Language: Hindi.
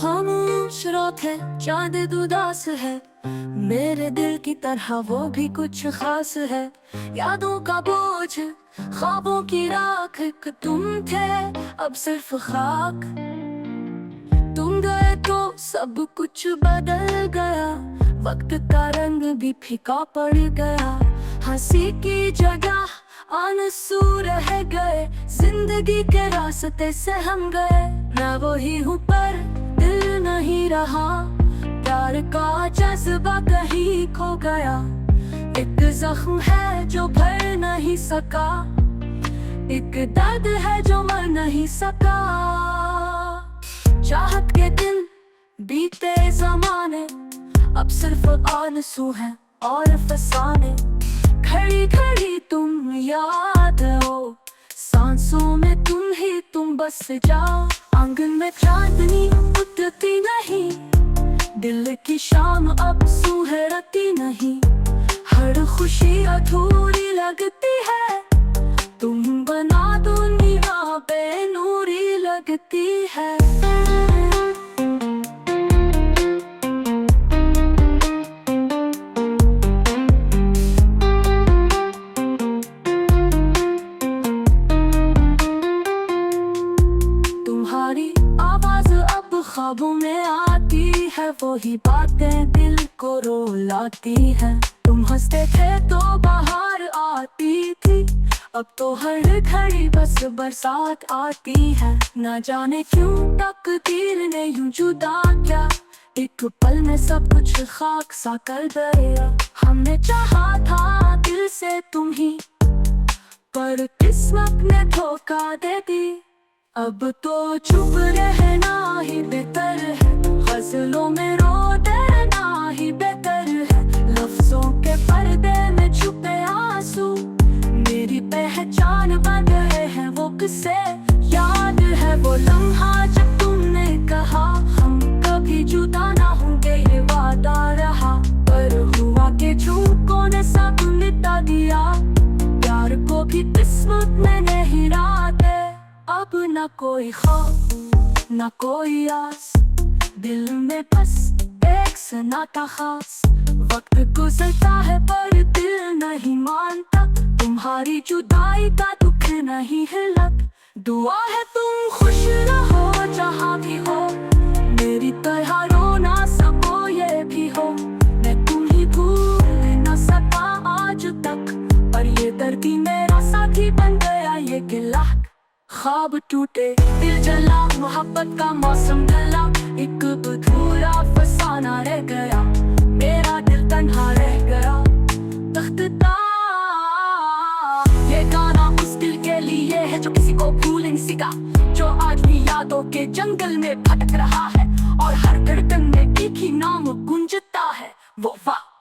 खामोश रात है, चांद उदास है, मेरे दिल की तरह वो भी कुछ खास है। यादों का बोझ, ख्वाबों की राख, तुम थे अब सिर्फ खाक। तुम गए तो सब कुछ बदल गया, वक्त का रंग भी फीका पड़ गया। हंसी की जगह आंसू रह गए, जिंदगी के रास्ते से हम गए। मैं वही हूँ पर दिल नहीं रहा, प्यार का जज्बा कहीं खो गया। एक जख्म है जो भर नहीं सका, एक दर्द है जो मर नहीं सका। चाहत के दिन बीते जमाने, अब सिर्फ आंसू हैं और फसाने। खड़ी खड़ी तुम याद हो, सांसों में तुम बस जाओ। आंगन में चांदनी उतरती नहीं, दिल की शाम अब सुहरती नहीं। हर खुशी अधूरी लगती है, तुम बना दुनिया बेनूरी लगती है। तुम्हारी आवाज अब ख्वाबों में आती है, वही बातें दिल को रुलाती है। तुम हंसते थे तो बाहर आती थी, अब तो हर घड़ी बस बरसात आती है। न जाने क्यों तकदीर ने यूं जुदा किया, एक पल में सब कुछ खाक सा कर गया। हमने चाहा था दिल से तुम ही, पर किस्मत ने धोखा दे दी। अब तो चुप रहना ही बेहतर है, गजलों में रो देना ही बेहतर है। लफ्जों के पर्दे में छुपे आंसू, मेरी पहचान बन गए हैं वो किस्से। याद है वो लम्हा जब तुमने कहा, हम कभी जुदा ना होंगे ये वादा रहा। पर हुआ के झूठों ने सब मिटा दिया, प्यार को भी किस्मत में नहीं राते। अब ना कोई ख्वाब ना कोई आस, दिल में बस एक सन्नाटा खास। वक्त गुजरता है पर दिल नहीं मानता, तुम्हारी जुदाई का दुख नहीं हिलत। दुआ है तुम खुश रहो जहाँ भी हो, मेरी तरह रो ना सको ये भी हो। मैं तुम ही भूल न सका आज तक, पर ये दर्दी मेरा साथी बन गया ये गिला। ख्वाब टूटे दिल जला, मोहब्बत का मौसम ढला, एक अधूरा फसाना रह गया। मेरा दिल तन्हा रह गया तख्ता। ये गाना उस दिल के लिए है जो किसी को भूल नहीं सका, जो आज भी यादों के जंगल में भटक रहा है, और हर धड़कन में एक ही नाम गूंजता है, वो वक्त।